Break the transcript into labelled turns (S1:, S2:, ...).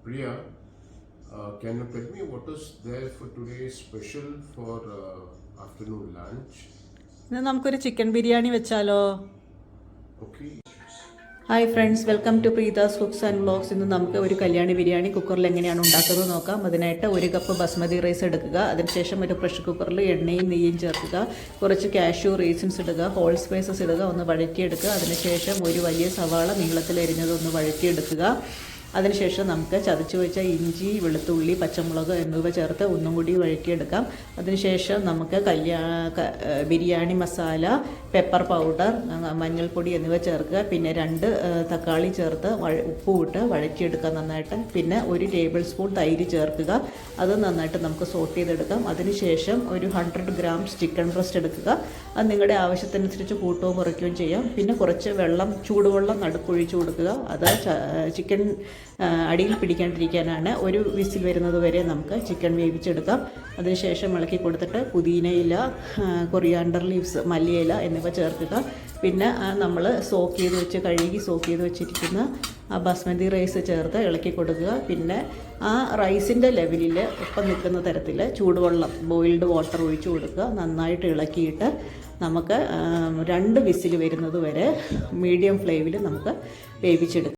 S1: Priya, can you tell me what is there for today's special for afternoon lunch?
S2: ഇന്ന് നമുക്കൊരു chicken biryani വെച്ചാലോ?
S1: Okay.
S2: Hi friends, welcome to Preetha's cooks and vlogs. ഇന്ന് നമുക്ക് ഒരു കല്യാണി ബിരിയാണി കുക്കറിൽ എങ്ങനെയാണ് ഉണ്ടാക്കുന്നത് നോക്കാം. അതിനായിട്ട് 1 കപ്പ് ബസ്മതി റൈസ് എടുക്കുക. അതിനുശേഷം ഒരു പ്രഷർ കുക്കറിൽ എണ്ണയും നെയ്യും ചേർക്കുക. കുറച്ച് കാഷ്യൂ റീസിൻസ് ഇടുക, ഹോൾ സ്പൈസസ് ഇടുക, ഒന്ന് വഴറ്റിയെടുക്കുക. അതിനുശേഷം ഒരു വലിയ സവാള നീളത്തിൽ എരിഞ്ഞത് ഒന്ന് വഴറ്റിയെടുക്കുക. അതിനുശേഷം നമുക്ക് ചതച്ച് വെച്ച ഇഞ്ചി, വെളുത്തുള്ളി, പച്ചമുളക് എന്നിവ ചേർത്ത് ഒന്നും കൂടി വഴറ്റിയെടുക്കാം. അതിനുശേഷം നമുക്ക് ബിരിയാണി മസാല, പെപ്പർ പൗഡർ, മഞ്ഞൾപ്പൊടി എന്നിവ ചേർക്കുക. പിന്നെ 2 തക്കാളി ചേർത്ത് ഉപ്പും ഇട്ട് വഴറ്റിയെടുക്കുക നന്നായിട്ട്. പിന്നെ 1 ടേബിൾ സ്പൂൺ തൈര് ചേർക്കുക. അത് നന്നായിട്ട് നമുക്ക് സോട്ട് ചെയ്തെടുക്കാം. അതിനുശേഷം ഒരു 100 ഗ്രാംസ് ചിക്കൻ ബ്രസ്റ്റ് എടുക്കുക. അത് നിങ്ങളുടെ ആവശ്യത്തിനനുസരിച്ച് കൂട്ടുകയും കുറയ്ക്കുകയും ചെയ്യാം. പിന്നെ കുറച്ച് ചൂടുവെള്ളം നടുക്കൊഴിച്ച് കൊടുക്കുക. അത് ചിക്കൻ അടിയിൽ പിടിക്കാണ്ടിരിക്കാനാണ്. ഒരു വിസിൽ വരുന്നത് വരെ നമുക്ക് ചിക്കൻ വേവിച്ചെടുക്കാം. അതിനുശേഷം ഇളക്കി കൊടുത്തിട്ട് പുതിനയില, കൊറിയാണ്ടർ ലീവ്സ്, മല്ലിയില എന്നിവ ചേർക്കുക. പിന്നെ നമ്മൾ കഴുകി സോക്ക് ചെയ്ത് വെച്ചിരിക്കുന്ന ആ ബസ്മതി റൈസ് ചേർത്ത് ഇളക്കി കൊടുക്കുക. പിന്നെ ആ റൈസിൻ്റെ ലെവലിൽ ഒപ്പം നിൽക്കുന്ന തരത്തിൽ ചൂടുവെള്ളം, ബോയിൽഡ് വാട്ടർ ഒഴിച്ച് കൊടുക്കുക. നന്നായിട്ട് ഇളക്കിയിട്ട് നമുക്ക് 2 വിസിൽ വരുന്നത് വരെ മീഡിയം ഫ്ലെയിമിൽ നമുക്ക് വേവിച്ചെടുക്കാം.